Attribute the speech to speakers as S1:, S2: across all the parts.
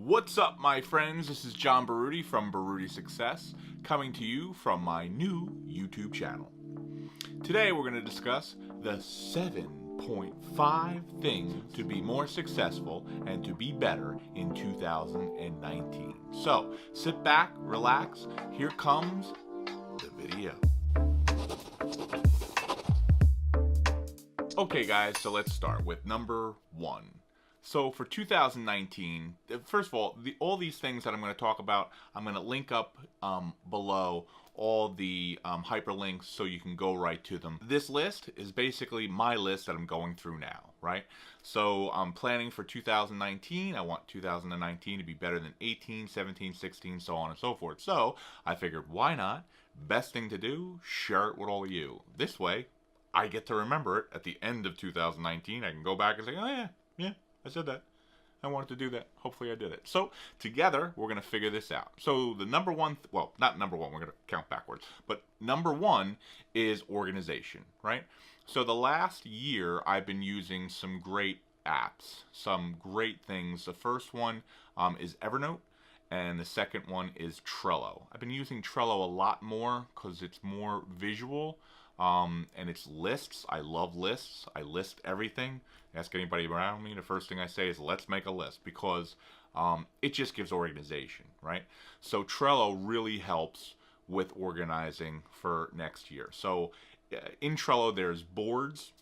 S1: What's up, my friends? This is John Baruti from Baruti Success, coming to you from my new YouTube channel. Today we're going to discuss the 7.5 things to be more successful and to be better in 2019. So, sit back, relax, here comes the video. Okay guys, so let's start with number 1. So for 2019, first of all these things that I'm going to talk about, I'm going to link up below all the hyperlinks so you can go right to them. This list is basically my list that I'm going through now, right? So I'm planning for 2019. I want 2019 to be better than 18, 17, 16, so on and so forth. So I figured, why not? Best thing to do, share it with all of you. This way, I get to remember it at the end of 2019. I can go back and say, oh yeah, I said that. I wanted to do that. Hopefully I did it. So together, we're going to figure this out. So the number one, well, not number one, we're going to count backwards. But number one is organization, right? So the last year, I've been using some great apps, some great things. The first one is Evernote. And the second one is Trello. I've been using Trello a lot more because it's more visual. And it's lists. I love lists. I list everything. Ask anybody around me, the first thing I say is let's make a list, because it just gives organization, right? So Trello really helps with organizing for next year. So in Trello there's boards,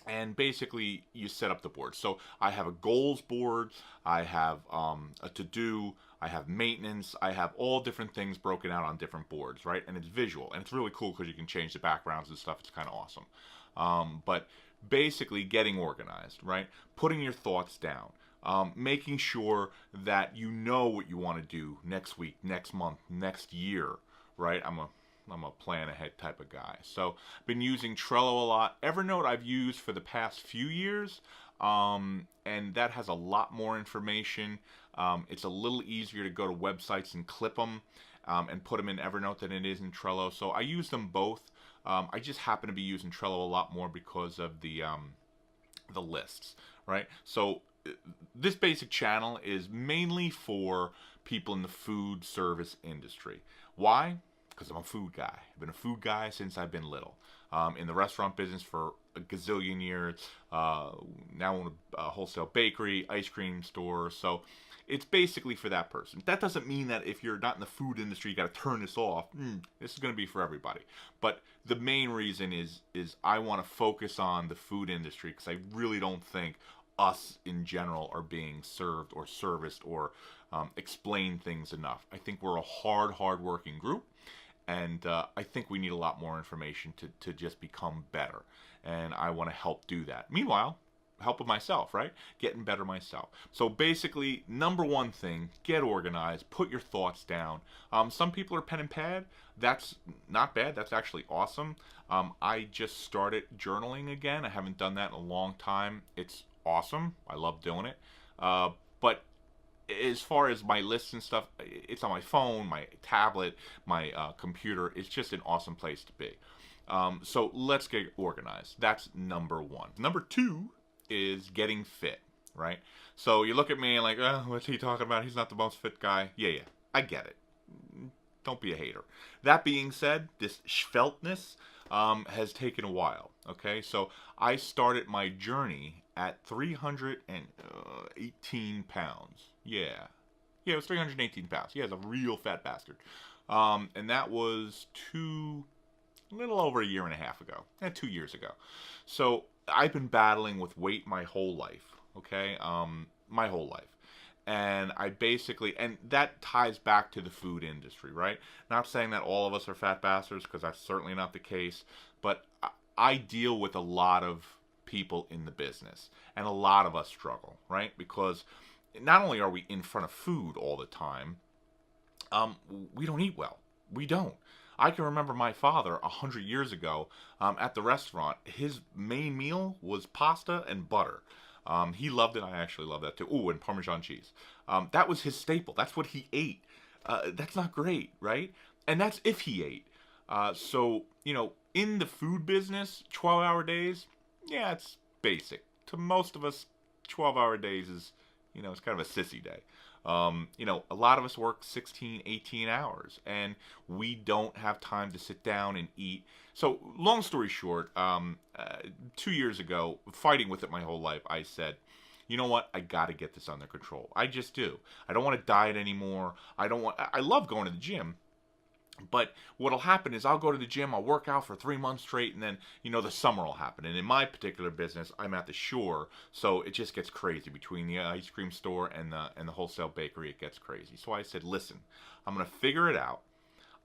S1: and basically you set up the board. So I have a goals board, I have a to-do, I have maintenance, I have all different things broken out on different boards, right? And it's visual, and it's really cool because you can change the backgrounds and stuff. It's kind of awesome. But basically getting organized, right? Putting your thoughts down. Making sure that you know what you want to do next week, next month, next year, right? I'm a plan ahead type of guy. So I've been using Trello a lot. Evernote I've used for the past few years, and that has a lot more information. It's a little easier to go to websites and clip them and put them in Evernote than it is in Trello. So I use them both. I just happen to be using Trello a lot more because of the lists, right? So this basic channel is mainly for people in the food service industry. Why? Because I'm a food guy. I've been a food guy since I've been little. In the restaurant business for a gazillion years. Now own a wholesale bakery, ice cream store. So it's basically for that person. That doesn't mean that if you're not in the food industry, you got to turn this off. This is going to be for everybody. But the main reason is I want to focus on the food industry, because I really don't think us in general are being served or serviced or explain things enough. I think we're a hard-working group. And I think we need a lot more information to just become better. And I want to help do that. Meanwhile, helping myself, right? Getting better myself. So basically, number one thing, get organized, put your thoughts down. Some people are pen and pad. That's not bad. That's actually awesome. I just started journaling again. I haven't done that in a long time. It's awesome. I love doing it. But as far as my lists and stuff, it's on my phone, my tablet, my computer. It's just an awesome place to be. So let's get organized. That's number one. Number two is getting fit, right? So you look at me and like, oh, what's he talking about? He's not the most fit guy. Yeah, I get it. Don't be a hater. That being said, this schveltness has taken a while, okay? So I started my journey at 318 pounds. Yeah, it was 318 pounds. Yeah, it's a real fat bastard. And that was a little over a year and a half ago. 2 years ago. So I've been battling with weight my whole life, okay? My whole life. And and that ties back to the food industry, right? Not saying that all of us are fat bastards, because that's certainly not the case. But I deal with a lot of people in the business. And a lot of us struggle, right? Because not only are we in front of food all the time, we don't eat well. We don't. I can remember my father 100 years ago at the restaurant. His main meal was pasta and butter. He loved it. I actually love that too. Ooh, and Parmesan cheese. That was his staple. That's what he ate. That's not great, right? And that's if he ate. So, in the food business, 12-hour days, yeah, it's basic. To most of us, 12-hour days is, it's kind of a sissy day. You know, a lot of us work 16, 18 hours, and we don't have time to sit down and eat. So, long story short, 2 years ago, fighting with it my whole life, I said, you know what? I got to get this under control. I just do. I don't want to diet anymore. I love going to the gym. But what'll happen is I'll go to the gym, I'll work out for 3 months straight, and then, you know, the summer will happen. And in my particular business, I'm at the shore, so it just gets crazy between the ice cream store and the wholesale bakery. It gets crazy. So I said, listen, I'm going to figure it out.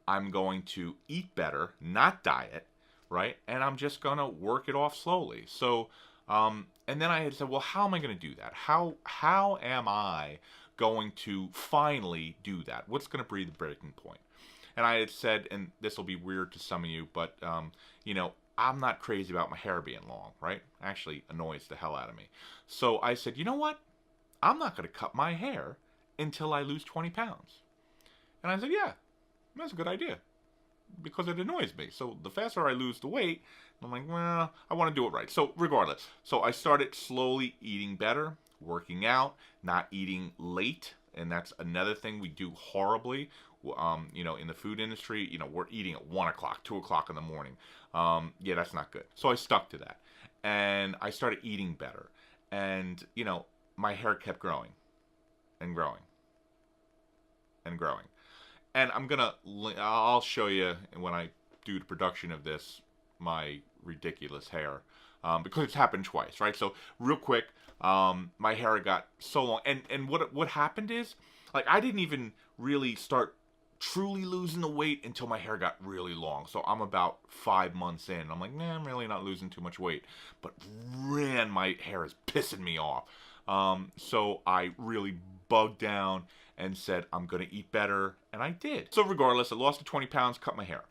S1: I'm going to eat better, not diet, right? And I'm just going to work it off slowly. So, and then I had said, well, how am I going to do that? How am I going to finally do that? What's going to be the breaking point? And I had said, and this will be weird to some of you, but, you know, I'm not crazy about my hair being long, right? Actually annoys the hell out of me. So I said, you know what? I'm not going to cut my hair until I lose 20 pounds. And I said, yeah, that's a good idea, because it annoys me. So the faster I lose the weight, I'm like, well, I want to do it right. So regardless, so I started slowly eating better, working out, not eating late. And that's another thing we do horribly. You know, in the food industry, you know, we're eating at 1 o'clock, 2 o'clock in the morning. Yeah, that's not good. So I stuck to that. And I started eating better. And, you know, my hair kept growing and growing and growing. And I'll show you when I do the production of this, my ridiculous hair. Because it's happened twice, right? So real quick, my hair got so long. And what happened is, like, I didn't even really start truly losing the weight until my hair got really long. So I'm about 5 months in. I'm like, nah, I'm really not losing too much weight. But man, my hair is pissing me off. So I really bugged down and said, I'm going to eat better. And I did. So regardless, I lost the 20 pounds, cut my hair.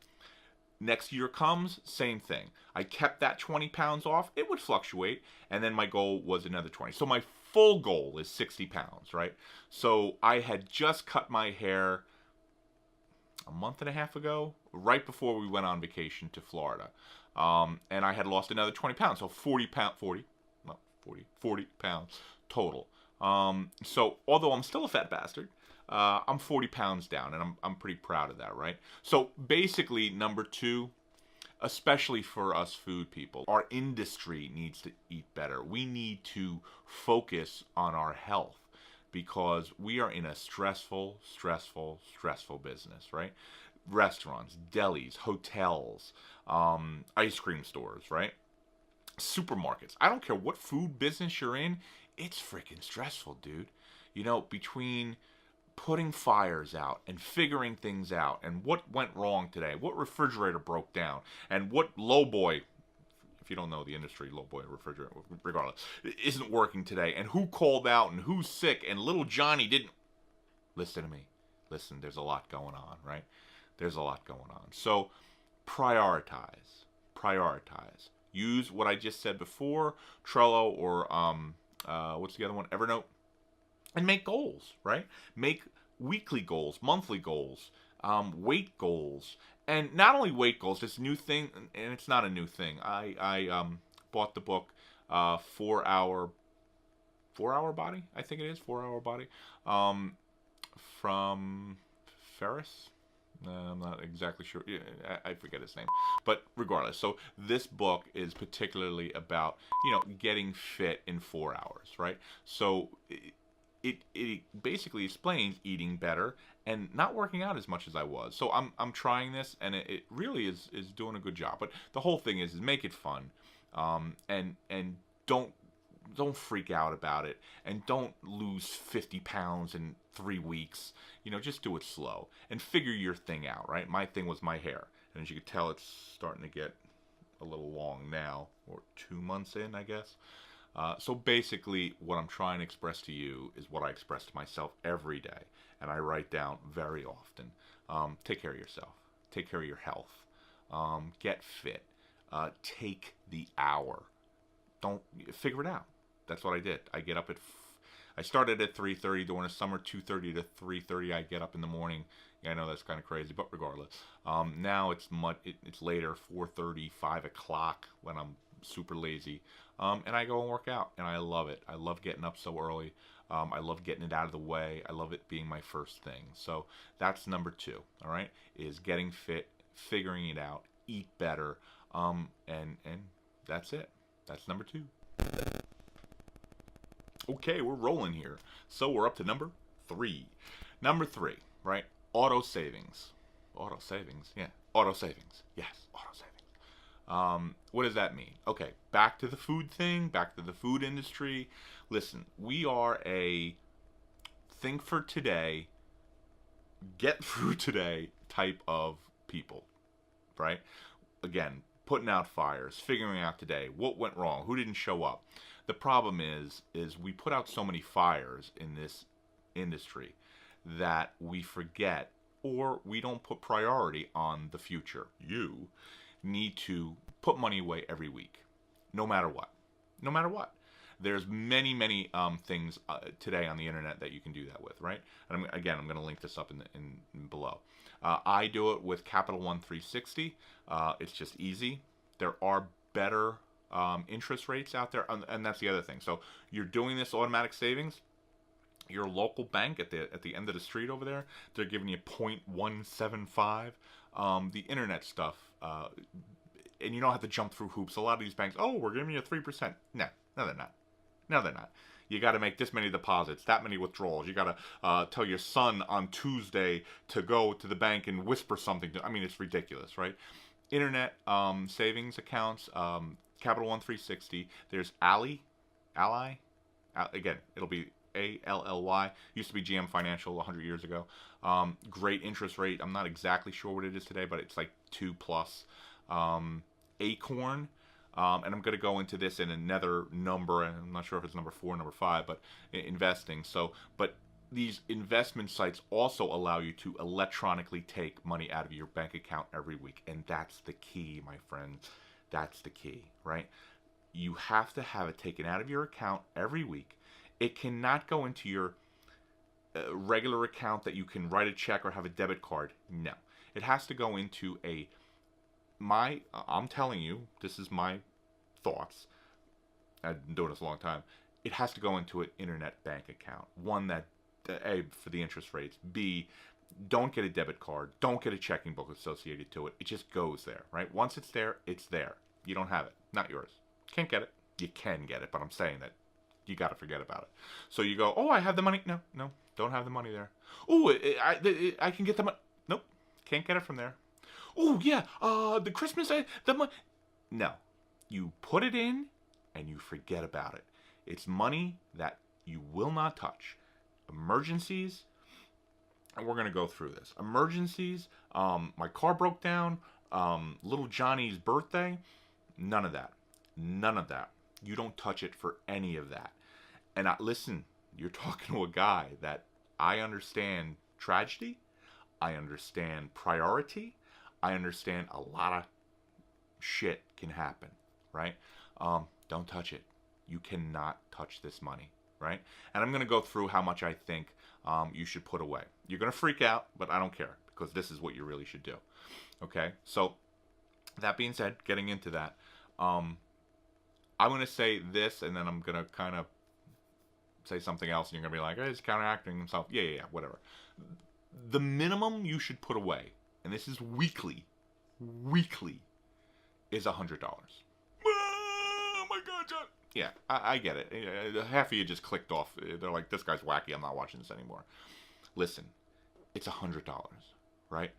S1: Next year comes, same thing. I kept that 20 pounds off. It would fluctuate. And then my goal was another 20. So my full goal is 60 pounds, right? So I had just cut my hair a month and a half ago, right before we went on vacation to Florida. And I had lost another 20 pounds. So 40 pounds total. So although I'm still a fat bastard, I'm 40 pounds down, and I'm pretty proud of that, right? So basically, number two, especially for us food people, our industry needs to eat better. We need to focus on our health, because we are in a stressful business, right? Restaurants, delis, hotels, ice cream stores, right? Supermarkets. I don't care what food business you're in, it's freaking stressful, dude. You know, between putting fires out and figuring things out, and what went wrong today, what refrigerator broke down, and what lowboy, if you don't know the industry, lowboy refrigerator, regardless, isn't working today, and who called out, and who's sick, and little Johnny didn't. Listen to me. Listen, there's a lot going on, right? There's a lot going on. So prioritize. Use what I just said before, Trello, or what's the other one? Evernote. And make goals, right? Make weekly goals, monthly goals, weight goals. And not only weight goals, this new thing, and it's not a new thing. I bought the book, 4 Hour Body, I think it is, 4 Hour Body, from Ferris. I'm not exactly sure. I forget his name. But regardless, so this book is particularly about, you know, getting fit in 4 hours, right? So it basically explains eating better and not working out as much as I was. So I'm trying this, and it really is doing a good job. But the whole thing is make it fun, and don't freak out about it, and don't lose 50 pounds in 3 weeks. You know, just do it slow and figure your thing out, right? My thing was my hair, and as you can tell, it's starting to get a little long now, or 2 months in, I guess. So basically, what I'm trying to express to you is what I express to myself every day, and I write down very often. Take care of yourself. Take care of your health. Get fit. Take the hour. Don't figure it out. That's what I did. I get up I started at 3:30 during the summer, 2:30 to 3:30. I get up in the morning. Yeah, I know that's kind of crazy, but regardless. Now it's later, 4:30, 5 o'clock when I'm super lazy. And I go and work out, and I love it. I love getting up so early. I love getting it out of the way. I love it being my first thing. So that's number 2. All right, is getting fit, figuring it out, eat better, and that's it. That's number 2. Okay, we're rolling here. So we're up to number 3. Number 3, right? Auto savings. Auto savings, yeah. Auto savings. Yes, auto savings. What does that mean? Okay, back to the food thing, back to the food industry. Listen, we are a think for today, get through today type of people, right? Again, putting out fires, figuring out today what went wrong, who didn't show up. The problem is we put out so many fires in this industry that we forget, or we don't put priority on the future. You need to put money away every week, no matter what. No matter what. There's many things today on the internet that you can do that with, right? And I'm going to link this up in below. I do it with Capital One 360. It's just easy. There are better interest rates out there, and that's the other thing. So you're doing this automatic savings. Your local bank at the end of the street over there, they're giving you 0.175. The internet stuff, and you don't have to jump through hoops. A lot of these banks, oh, we're giving you 3%. No, they're not. No, they're not. You got to make this many deposits, that many withdrawals. You got to tell your son on Tuesday to go to the bank and whisper something. I mean, it's ridiculous, right? Internet savings accounts, Capital One 360. There's Ally. Again, it'll be ALLY. Used to be GM Financial 100 years ago. Great interest rate. I'm not exactly sure what it is today, but it's like 2+. Acorn. And I'm going to go into this in another number, and I'm not sure if it's number 4 or number 5, but investing. But these investment sites also allow you to electronically take money out of your bank account every week, and that's the key, my friend. That's the key, right? You have to have it taken out of your account every week. It cannot go into your regular account that you can write a check or have a debit card. No. It has to go into I'm telling you, this is my thoughts. I've been doing this a long time. It has to go into an internet bank account. One that, A, for the interest rates. B, don't get a debit card. Don't get a checking book associated to it. It just goes there, right? Once it's there, it's there. You don't have it. Not yours. Can't get it. You can get it, but I'm saying that you got to forget about it. So you go, oh, I have the money. No, don't have the money there. Oh, I can get the money. Nope, can't get it from there. Oh, yeah, the Christmas, the money. No, you put it in and you forget about it. It's money that you will not touch. Emergencies, and we're going to go through this. Emergencies, my car broke down, little Johnny's birthday, none of that. None of that. You don't touch it for any of that. And listen, you're talking to a guy that I understand tragedy, I understand priority, I understand a lot of shit can happen, right? Don't touch it. You cannot touch this money, right? And I'm going to go through how much I think you should put away. You're going to freak out, but I don't care, because this is what you really should do. Okay? So, that being said, getting into that, I'm going to say this, and then I'm going to kind of say something else, and you're going to be like, hey, it's counteracting himself. Yeah, whatever. The minimum you should put away, and this is weekly, is $100. Oh my God, John. Yeah, I get it. Half of you just clicked off. They're like, this guy's wacky. I'm not watching this anymore. Listen, it's $100, right?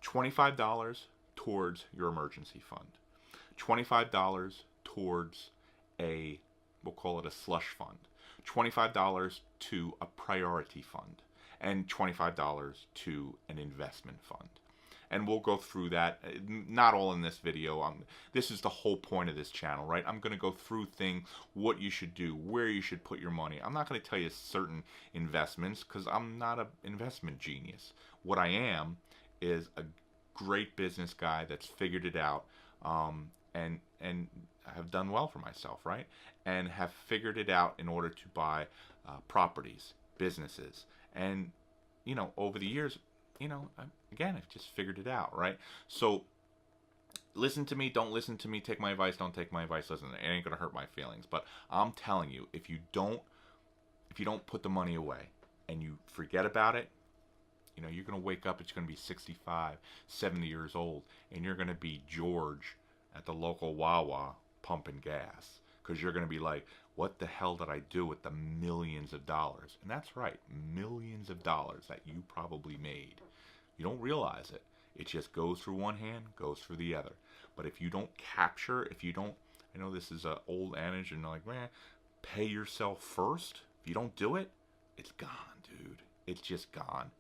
S1: $25 towards your emergency fund. $25 towards we'll call it a slush fund. $25 to a priority fund. And $25 to an investment fund. And we'll go through that, not all in this video. This is the whole point of this channel, right? I'm going to go through what you should do, where you should put your money. I'm not going to tell you certain investments, because I'm not an investment genius. What I am is a great business guy that's figured it out, and have done well for myself, right? And have figured it out in order to buy properties, businesses. And, over the years, I've just figured it out, right? So, listen to me, don't listen to me, take my advice, don't take my advice, listen, it ain't gonna hurt my feelings. But I'm telling you, if you if you don't put the money away and you forget about it, you know, you're going to wake up, it's going to be 65, 70 years old, and you're going to be George at the local Wawa pumping gas. Because you're going to be like, what the hell did I do with the millions of dollars? And that's right, millions of dollars that you probably made. You don't realize it. It just goes through one hand, goes through the other. But if you don't capture, if you don't, I know this is an old adage, and like, man, pay yourself first. If you don't do it, it's gone, dude. It's just gone.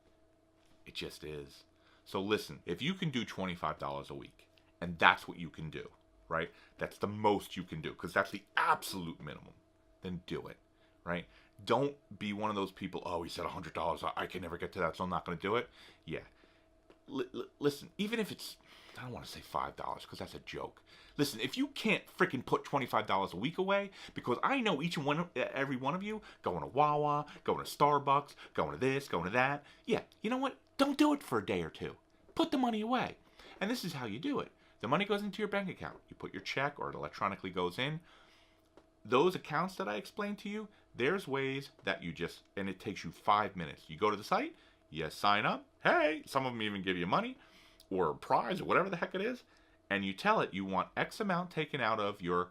S1: It just is. So listen, if you can do $25 a week, and that's what you can do, right? That's the most you can do, because that's the absolute minimum. Then do it, right? Don't be one of those people, oh, he said $100, I can never get to that, so I'm not going to do it. Yeah. Listen, even if it's, I don't want to say $5, because that's a joke. Listen, if you can't freaking put $25 a week away, because I know each and every one of you going to Wawa, going to Starbucks, going to this, going to that. Yeah, you know what? Don't do it for a day or two. Put the money away. And this is how you do it. The money goes into your bank account. You put your check, or it electronically goes in. Those accounts that I explained to you, there's ways that you just, and it takes you 5 minutes. You go to the site, you sign up. Hey, some of them even give you money or a prize or whatever the heck it is. And you tell it you want X amount taken out of your,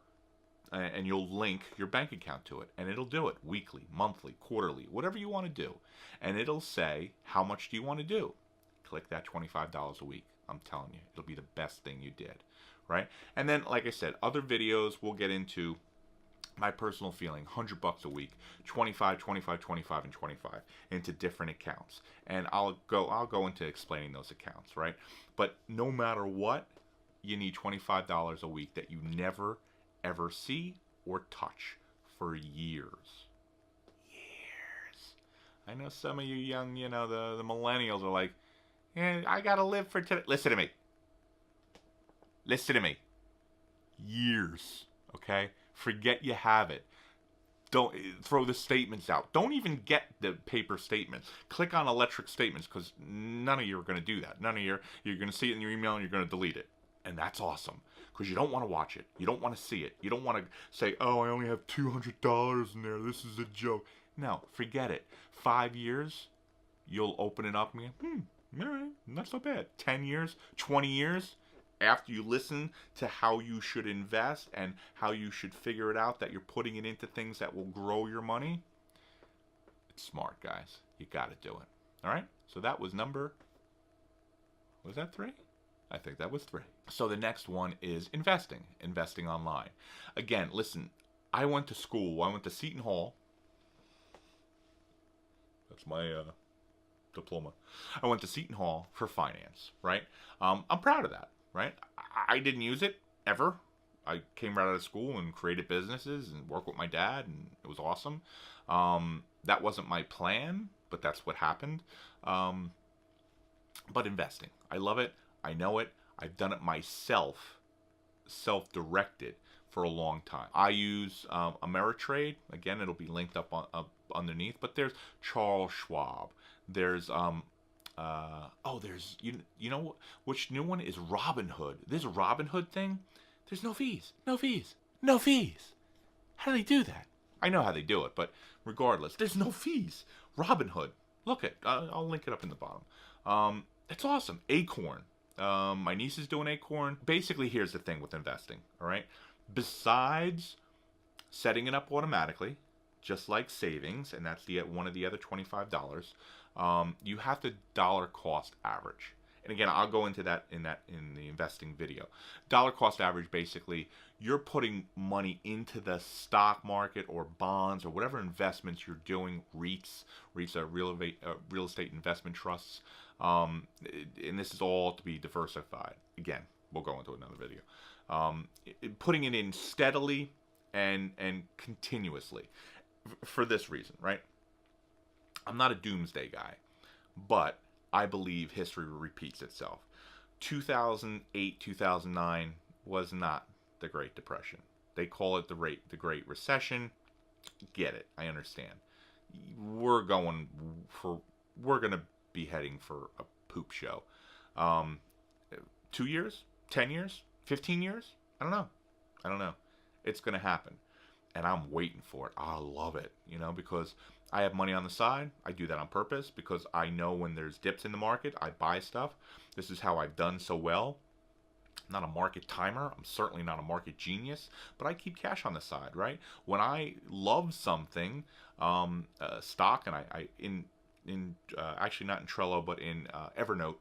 S1: and you'll link your bank account to it. And it'll do it weekly, monthly, quarterly, whatever you want to do. And it'll say, how much do you want to do? Click that $25 a week. I'm telling you, it'll be the best thing you did, right? And then, like I said, other videos we'll get into my personal feeling, $100 a week, 25, 25, 25, and 25 into different accounts. And I'll go into explaining those accounts, right? But no matter what, you need $25 a week that you never, ever see or touch for years. Years. I know some of you young, you know, the millennials are like, yeah, I gotta live for today. Listen to me. Listen to me. Years, okay? Forget you have it. Don't throw the statements out. Don't even get the paper statements. Click on electric statements, because none of you are going to do that. None of you, you're going to see it in your email and you're going to delete it. And that's awesome, because you don't want to watch it. You don't want to see it. You don't want to say, oh, I only have $200 in there. This is a joke. No, forget it. 5 years, you'll open it up and go, all right, not so bad. 10 years, 20 years, after you listen to how you should invest and how you should figure it out that you're putting it into things that will grow your money, it's smart, guys. You got to do it. All right? So that was was that 3? I think that was 3. So the next one is investing online. Again, listen, I went to school. I went to Seton Hall. That's my diploma. I went to Seton Hall for finance, right? I'm proud of that. Right? I didn't use it ever. I came right out of school and created businesses and worked with my dad, and it was awesome. That wasn't my plan, but that's what happened. But investing, I love it. I know it. I've done it myself, self-directed for a long time. I use Ameritrade. Again, it'll be linked up underneath. But there's Charles Schwab. There's there's you know which new one is Robinhood. This Robinhood thing, there's no fees. How do they do that? I know how they do it, but regardless, there's no fees. Robinhood, look at, I'll link it up in the bottom. It's awesome. Acorn, my niece is doing Acorn. Basically, here's the thing with investing. All right, besides setting it up automatically, just like savings, and that's one of the other $25. You have to dollar cost average. And again, I'll go into that in the investing video. Dollar cost average, basically, you're putting money into the stock market or bonds or whatever investments you're doing. REITs are real estate investment trusts. And this is all to be diversified. Again, we'll go into another video. Putting it in steadily and continuously for this reason, right? I'm not a doomsday guy, but I believe history repeats itself. 2008, 2009 was not the Great Depression. They call it the Great Recession. Get it. I understand. We're going to be heading for a poop show. 2 years? 10 years? 15 years? I don't know. It's going to happen. And I'm waiting for it. I love it, because I have money on the side. I do that on purpose because I know when there's dips in the market, I buy stuff. This is how I've done so well. I'm not a market timer. I'm certainly not a market genius, but I keep cash on the side, right? When I love something, stock, and actually not in Trello, but in Evernote,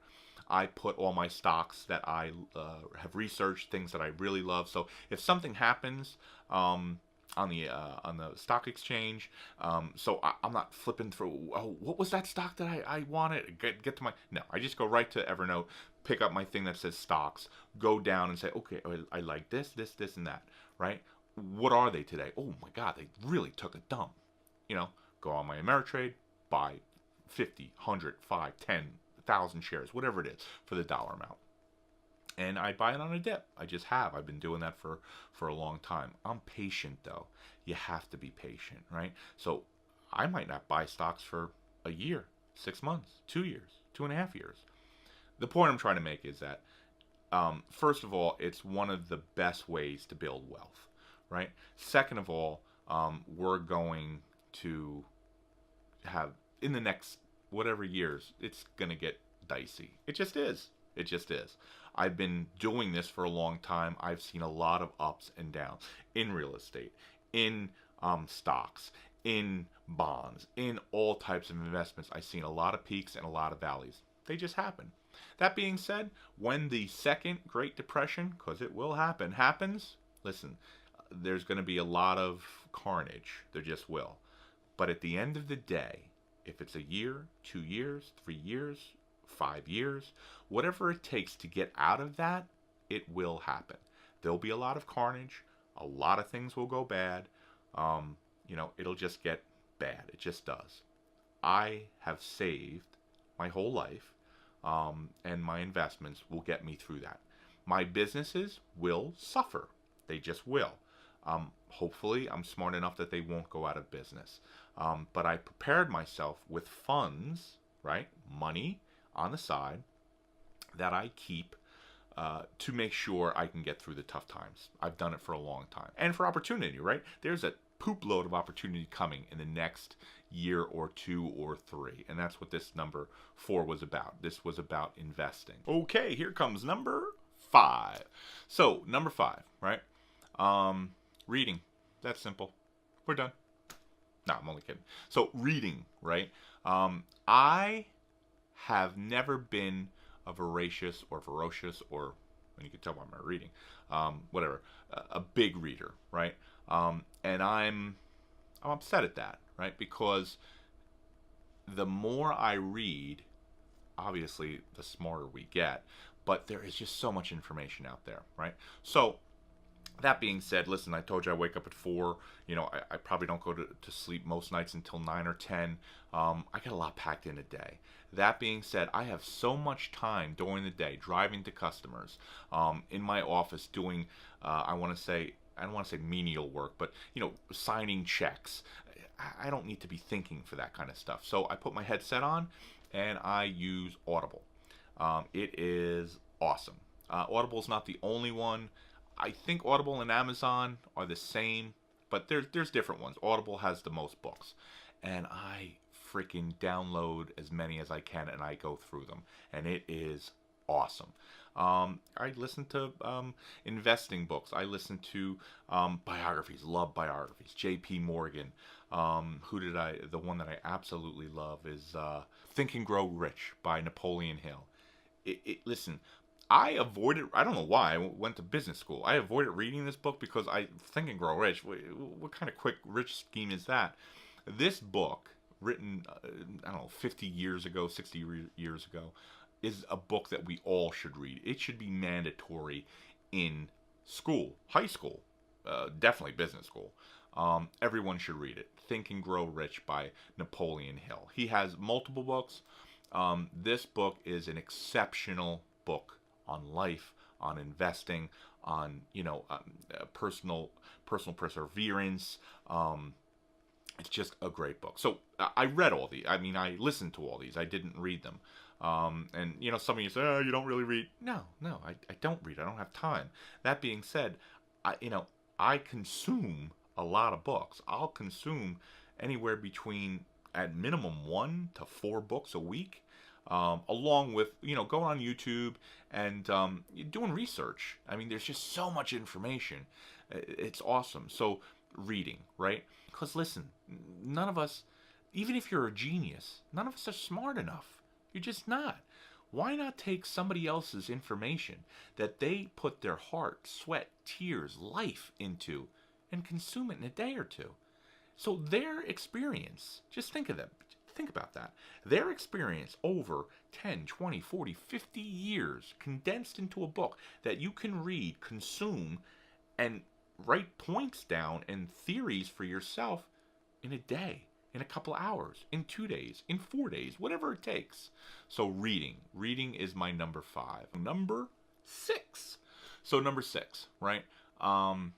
S1: I put all my stocks that I have researched, things that I really love. So if something happens on the stock exchange, I'm not flipping through. Oh, what was that stock that I wanted? Get to my no. I just go right to Evernote, pick up my thing that says stocks, go down and say, okay, I like this, and that. Right? What are they today? Oh my God, they really took a dump. Go on my Ameritrade, buy 50, 100, 5, 10,000 shares, whatever it is, for the dollar amount. And I buy it on a dip. I just have. I've been doing that for a long time. I'm patient, though. You have to be patient, right? So I might not buy stocks for a year, 6 months, 2 years, 2.5 years. The point I'm trying to make is that, first of all, it's one of the best ways to build wealth, right? Second of all, we're going to have, in the next whatever years, it's going to get dicey. It just is. It just is. I've been doing this for a long time. I've seen a lot of ups and downs in real estate, in stocks, in bonds, in all types of investments. I've seen a lot of peaks and a lot of valleys. They just happen. That being said, when the second Great Depression, because it will happen, happens, listen, there's going to be a lot of carnage. There just will. But at the end of the day, if it's a year, 2 years, 3 years, 5 years, whatever it takes to get out of that, it will happen. There'll be a lot of carnage. A lot of things will go bad. It'll just get bad. It just does. I have saved my whole life, and my investments will get me through that. My businesses will suffer. They just will. Hopefully, I'm smart enough that they won't go out of business. But I prepared myself with funds, right? Money on the side that I keep to make sure I can get through the tough times. I've done it for a long time. And for opportunity, right? There's a poop load of opportunity coming in the next year or 2 or 3. And that's what this number 4 was about. This was about investing. Okay, here comes number 5. So, number 5, right? Reading. That's simple. We're done. No, I'm only kidding. So, reading, right? I have never been a voracious or ferocious, or when you can tell by my reading, whatever, a big reader, right? And I'm upset at that, right? Because the more I read, obviously, the smarter we get, but there is just so much information out there, right? So, that being said, listen, I told you I wake up at 4. I probably don't go to sleep most nights until 9 or 10. I get a lot packed in a day. That being said, I have so much time during the day driving to customers, in my office doing, I don't want to say menial work, but, signing checks. I don't need to be thinking for that kind of stuff. So I put my headset on and I use Audible. It is awesome. Audible is not the only one. I think Audible and Amazon are the same, but there's different ones. Audible has the most books, and I freaking download as many as I can, and I go through them, and it is awesome. I listen to investing books. I listen to biographies. Love biographies. J.P. Morgan. The one that I absolutely love is Think and Grow Rich by Napoleon Hill. Listen, I avoided, I don't know why, I went to business school. I avoided reading this book because I Think and Grow Rich. What kind of quick rich scheme is that? This book, written, 50 years ago, 60 years ago, is a book that we all should read. It should be mandatory in school, high school, definitely business school. Everyone should read it. Think and Grow Rich by Napoleon Hill. He has multiple books. This book is an exceptional book on life, on investing, on personal perseverance. It's just a great book. So I read all these. I listened to all these. I didn't read them. And some of you say, "Oh, you don't really read." No, I don't read. I don't have time. That being said, I consume a lot of books. I'll consume anywhere between at minimum 1 to 4 books a week, along with, going on YouTube and doing research. I mean, there's just so much information. It's awesome. So reading, right? Because listen, none of us, even if you're a genius, none of us are smart enough. You're just not. Why not take somebody else's information that they put their heart, sweat, tears, life into and consume it in a day or two? So their experience, just think of them. Think about that. Their experience over 10, 20, 40, 50 years condensed into a book that you can read, consume, and write points down and theories for yourself in a day, in a couple hours, in 2 days, in 4 days, whatever it takes. So reading. Reading is my number 5. Number 6. So number 6, right? And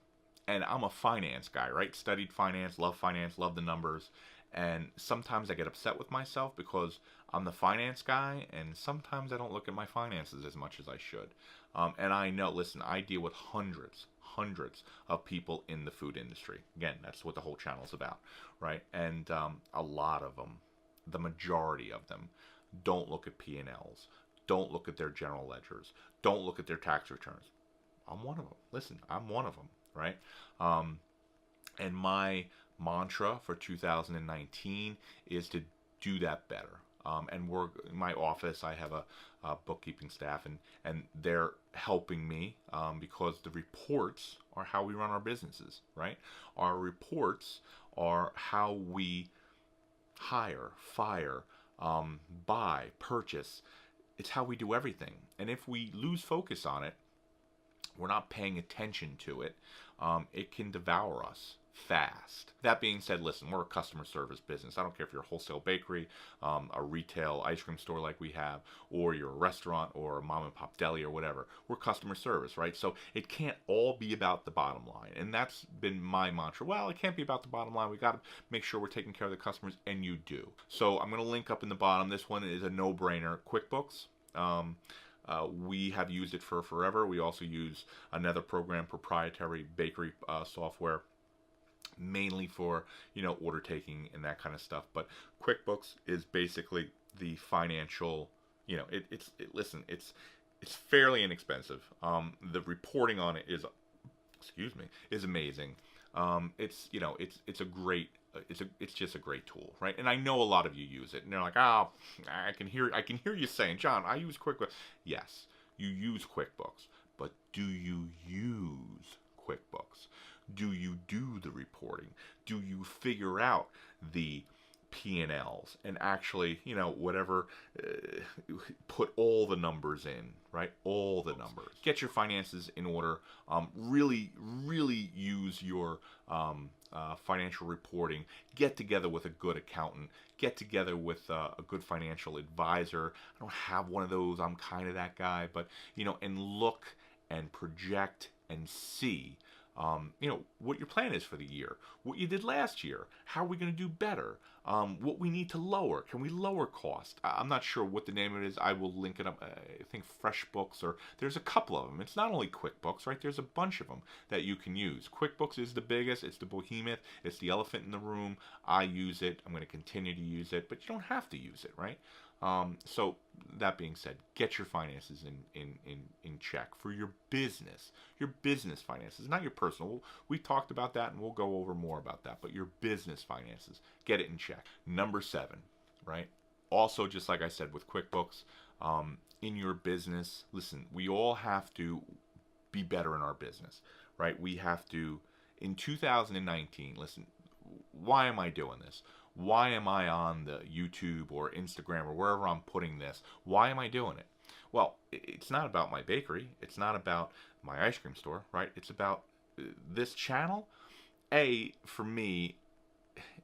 S1: I'm a finance guy, right? Studied finance, love the numbers. And sometimes I get upset with myself because I'm the finance guy, and sometimes I don't look at my finances as much as I should. And I know, listen, I deal with hundreds of people in the food industry. Again, that's what the whole channel's about, right? And a lot of them, the majority of them, don't look at P&Ls, don't look at their general ledgers, don't look at their tax returns. I'm one of them. Listen, I'm one of them, right? And my mantra for 2019 is to do that better. And we're in my office. I have a bookkeeping staff, and they're helping me because the reports are how we run our businesses, right? Our reports are how we hire, fire, buy, purchase. It's how we do everything. And if we lose focus on it, we're not paying attention to it, it can devour us fast. That being said, listen, we're a customer service business. I don't care if you're a wholesale bakery, a retail ice cream store like we have, or you're a restaurant or a mom and pop deli or whatever. We're customer service, right? So it can't all be about the bottom line. And that's been my mantra. Well, it can't be about the bottom line. We got to make sure we're taking care of the customers, and you do. So I'm going to link up in the bottom. This one is a no-brainer. QuickBooks. We have used it for forever. We also use another program, proprietary bakery software, mainly for, order taking and that kind of stuff. But QuickBooks is basically the financial, listen, it's fairly inexpensive. The reporting on it is amazing. It's a great, it's just a great tool, right? And I know a lot of you use it, and they're like, oh, I can hear you saying, John, I use QuickBooks. Yes, you use QuickBooks, but do you use QuickBooks? Do you do the reporting? Do you figure out the P&Ls and actually, whatever, put all the numbers in, right? All the numbers. Get your finances in order. Really use your financial reporting. Get together with a good accountant. Get together with a good financial advisor. I don't have one of those. I'm kind of that guy. But, and look and project and see what your plan is for the year, what you did last year, how are we going to do better, what we need to lower. Can we lower cost? I'm not sure what the name of it is. I will link it up. I think FreshBooks, or there's a couple of them. It's not only QuickBooks, right? There's a bunch of them that you can use. QuickBooks is the biggest. It's the behemoth. It's the elephant in the room. I use it. I'm going to continue to use it, but you don't have to use it, right? So that being said, get your finances in check for your business finances, not your personal. We talked about that, and we'll go over more about that, but your business finances, get it in check. Number 7, right? Also, just like I said with QuickBooks, in your business, listen, we all have to be better in our business, right? We have to, in 2019, listen, why am I doing this? Why am I on the YouTube or Instagram or wherever I'm putting this? Why am I doing it? Well, it's not about my bakery. It's not about my ice cream store, right? It's about this channel. For me,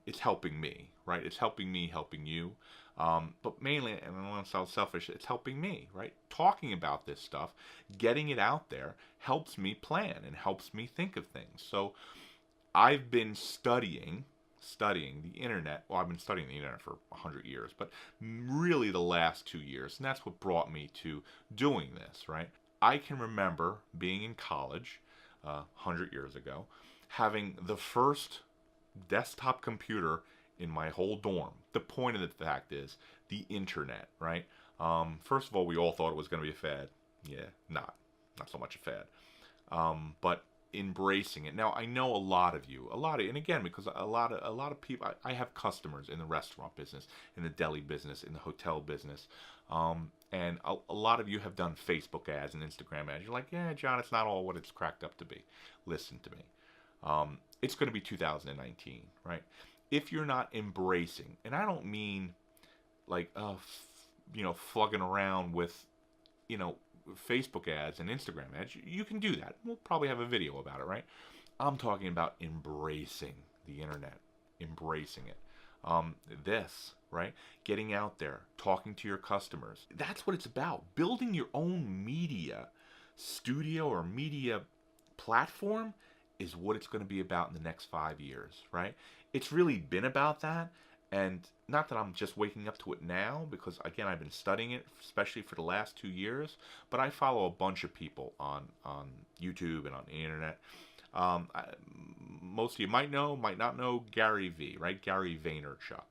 S1: it's helping me, right? It's helping me, helping you. But mainly, and I don't want to sound selfish, it's helping me, right? Talking about this stuff, getting it out there, helps me plan and helps me think of things. So I've been studying the internet. Well, I've been studying the internet for 100 years, but really the last 2 years, and that's what brought me to doing this, right? I can remember being in college 100 years ago, having the first desktop computer in my whole dorm. The point of the fact is the internet, right? First of all, we all thought it was going to be a fad. Yeah, not so much a fad. But embracing it. Now I know a lot of you, and again, because a lot of people, I have customers in the restaurant business, in the deli business, in the hotel business, and a lot of you have done Facebook ads and Instagram ads. You're like, yeah, John, it's not all what it's cracked up to be. Listen to me. It's going to be 2019, right? If you're not embracing, and I don't mean like, fugging around with, you know, Facebook ads and Instagram ads. You can do that. We'll probably have a video about it, right? I'm talking about embracing the internet, embracing it. This, right? Getting out there, talking to your customers. That's what it's about. Building your own media studio or media platform is what it's going to be about in the next 5 years, right? It's really been about that. And not that I'm just waking up to it now, because again, I've been studying it, especially for the last 2 years. But I follow a bunch of people on YouTube and on the internet. Most of you might know, might not know Gary V, right? Gary Vaynerchuk.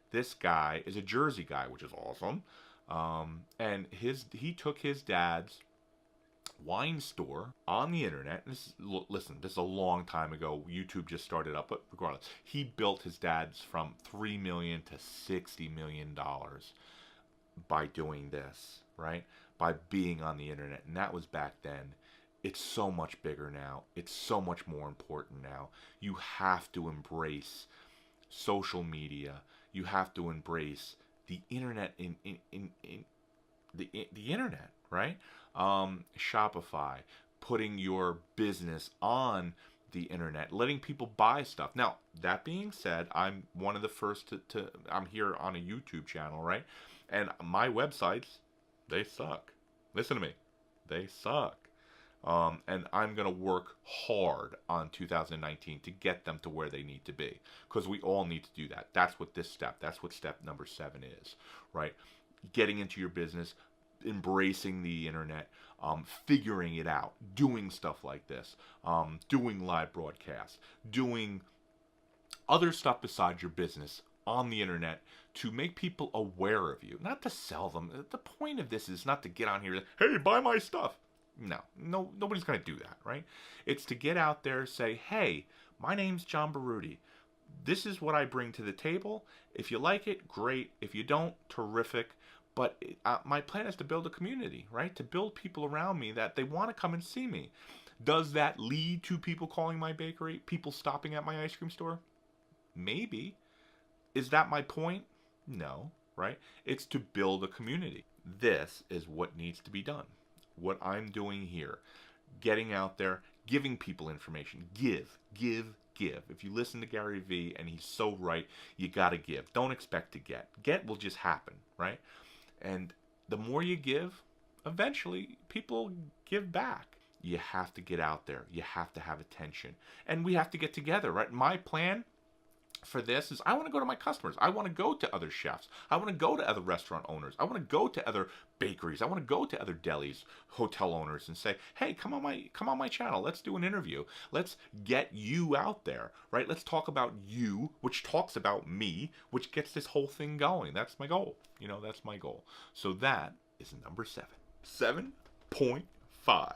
S1: This guy is a Jersey guy, which is awesome. And he took his dad's wine store on the internet. Listen, this is a long time ago. YouTube just started up, but regardless, he built his dad's from $3 million to $60 million by doing this, right? By being on the internet. And that was back then. It's so much bigger now. It's so much more important now. You have to embrace social media. You have to embrace the internet in the internet, right? Shopify, putting your business on the internet, letting people buy stuff. Now, that being said, I'm one of the first to I'm here on a YouTube channel, right? And my websites, they suck. Listen to me. They suck. And I'm going to work hard on 2019 to get them to where they need to be, because we all need to do that. That's what step number 7 is, right? Getting into your business, embracing the internet, figuring it out, doing stuff like this, doing live broadcasts, doing other stuff besides your business on the internet to make people aware of you, not to sell them. The point of this is not to get on here and, hey, buy my stuff. No, nobody's going to do that, right? It's to get out there, say, hey, my name's John Baruti. This is what I bring to the table. If you like it, great. If you don't, terrific. But my plan is to build a community, right? To build people around me that they want to come and see me. Does that lead to people calling my bakery? People stopping at my ice cream store? Maybe. Is that my point? No, right? It's to build a community. This is what needs to be done. What I'm doing here. Getting out there, giving people information. Give. If you listen to Gary V, and he's so right, you got to give. Don't expect to get. Get will just happen, right? And the more you give, eventually people give back. You have to get out there. You have to have attention. And we have to get together, right? My plan for this is I want to go to my customers. I want to go to other chefs. I want to go to other restaurant owners. I want to go to other bakeries. I want to go to other delis, hotel owners, and say, hey, come on my channel. Let's do an interview. Let's get you out there, right? Let's talk about you, which talks about me, which gets this whole thing going. That's my goal. That's my goal. So that is number 7. 7.5.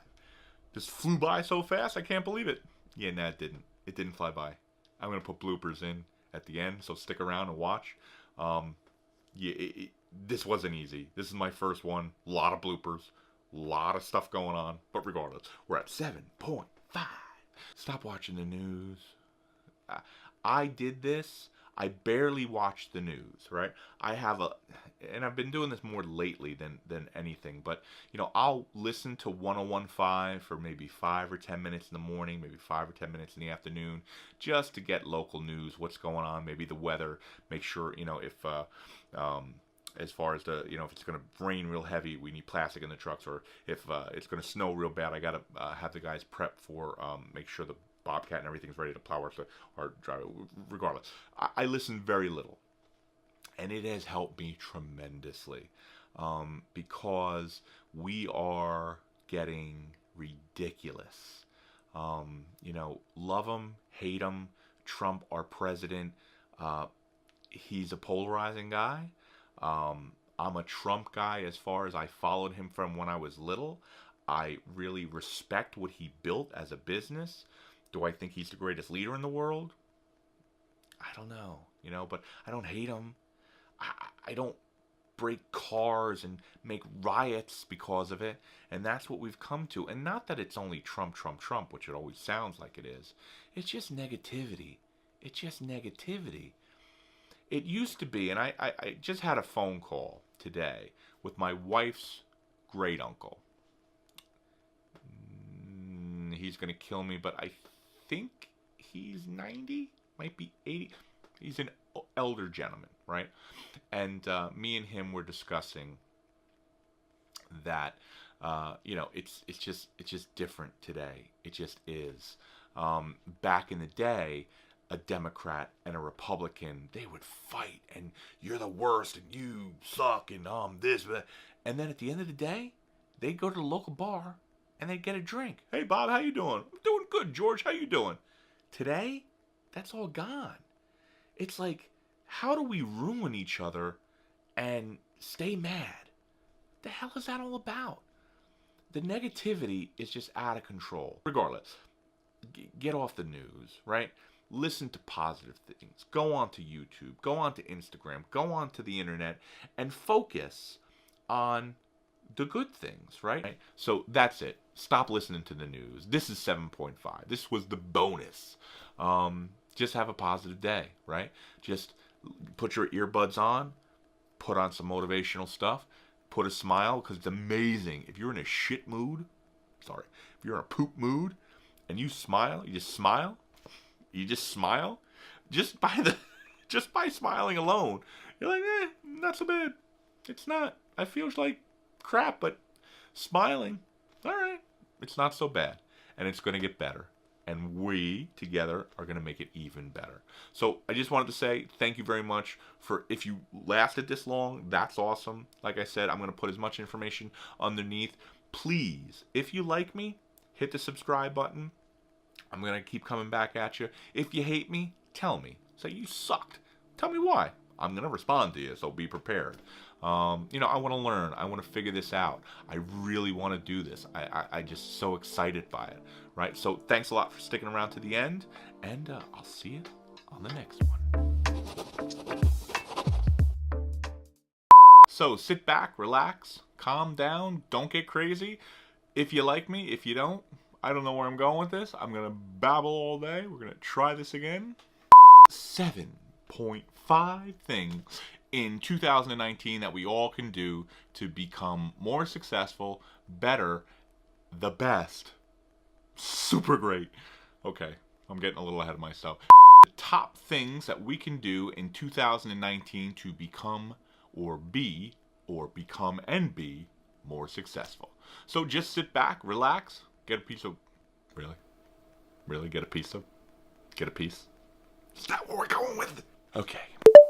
S1: This flew by so fast, I can't believe it. Yeah, no, it didn't. It didn't fly by. I'm going to put bloopers in at the end, so stick around and watch. This wasn't easy. This is my first one. A lot of bloopers. A lot of stuff going on. But regardless, we're at 7.5. Stop watching the news. I did this. I barely watch the news, right? And I've been doing this more lately than anything, but I'll listen to 101.5 for maybe 5 or 10 minutes in the morning, maybe 5 or 10 minutes in the afternoon, just to get local news, what's going on, maybe the weather, make sure, if as far as if it's going to rain real heavy, we need plastic in the trucks, or if it's going to snow real bad, I got to have the guys prep for, make sure the Bobcat and everything's ready to plow our drive. Regardless, I listen very little, and it has helped me tremendously, because we are getting ridiculous. Love them, hate them, Trump, our president. he's a polarizing guy. I'm a Trump guy as far as I followed him from when I was little. I really respect what he built as a business. Do I think he's the greatest leader in the world? I don't know, but I don't hate him. I don't break cars and make riots because of it. And that's what we've come to. And not that it's only Trump, Trump, Trump, which it always sounds like it is. It's just negativity. It's just negativity. It used to be, and I just had a phone call today with my wife's great uncle. He's going to kill me, but I think he's 90, might be 80. He's an elder gentleman, right? And me and him were discussing that, it's just different today. It just is. Back in the day, a Democrat and a Republican, they would fight, and you're the worst, and you suck, and this, but, and then at the end of the day, they'd go to the local bar, and they'd get a drink. Hey, Bob, how you doing? I'm doing good, George. How you doing? Today, that's all gone. It's like, how do we ruin each other and stay mad? The hell is that all about? The negativity is just out of control. Regardless, get off the news, right? Listen to positive things. Go on to YouTube. Go on to Instagram. Go on to the internet and focus on the good things, right? So that's it. Stop listening to the news. This is 7.5. This was the bonus. Just have a positive day, right? Just put your earbuds on, put on some motivational stuff, put a smile, because it's amazing. If you're in a shit mood, if you're in a poop mood, and you smile, just by smiling alone, you're like, not so bad. It's not. I feel like crap, but smiling, all right, it's not so bad, and it's going to get better, and we together are going to make it even better. So I just wanted to say thank you very much for, if you lasted this long, that's awesome. Like I said, I'm going to put as much information underneath. Please, if you like me, hit the subscribe button. I'm going to keep coming back at you. If you hate me, tell me. Say you sucked. Tell me why. I'm going to respond to you, so be prepared. I want to learn. I want to figure this out. I really want to do this. I'm just so excited by it, right? So thanks a lot for sticking around to the end, and I'll see you on the next one. So sit back, relax, calm down, don't get crazy. If you like me, if you don't, I don't know where I'm going with this. I'm going to babble all day. We're going to try this again. 7.5 things in 2019 that we all can do to become more successful, better, the best, super great. Okay, I'm getting a little ahead of myself. The top things that we can do in 2019 to become or become and be more successful. So just sit back, relax, get a piece of, really get a piece of, get a piece. Is that what we're going with? Okay.